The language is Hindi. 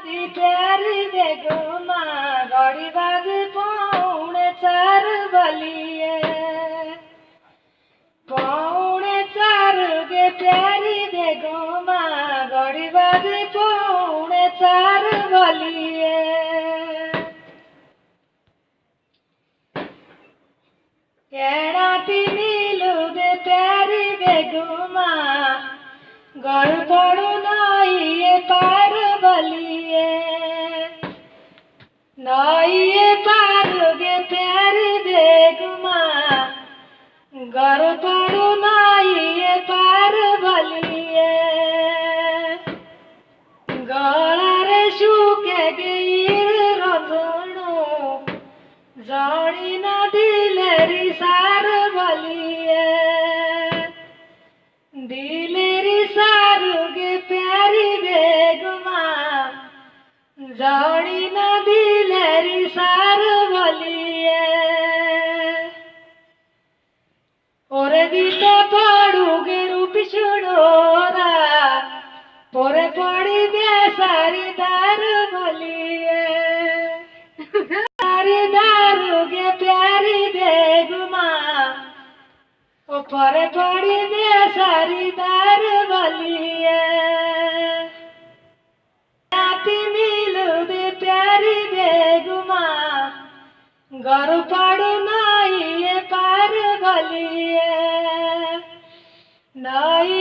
प्यारी बेगुमा घड़ी बाज पौने 4 बलिए पौने 4 गे प्यारी बेगुमा घड़ी बाज पौने 4 बलिए एड़ाती मिलू गे प्यारी बेगुमा गड़ पड़ू नइए पार बलिए नइए पार गे प्यारी बेगुमा गड़ पड़ू नइए पार बलिए गलारे शुके गिर रजणू जड़ी न दिलेरी सार बलिए दिलेरी सारू गे प्यारी बेगुमा जड़ी न दिलेरी सार बलिए ओरे बीते पड़ू गे रूपी छुड़ोरा पोरे पड़ी दे सारी दार बलिए सारी दारू गे प्यारी बेगुमा ओ परे पड़ी दे सारी दार बलिए राती मिलू दे प्यारी बेगुमा घर पड़ू नइए पार बलिए नई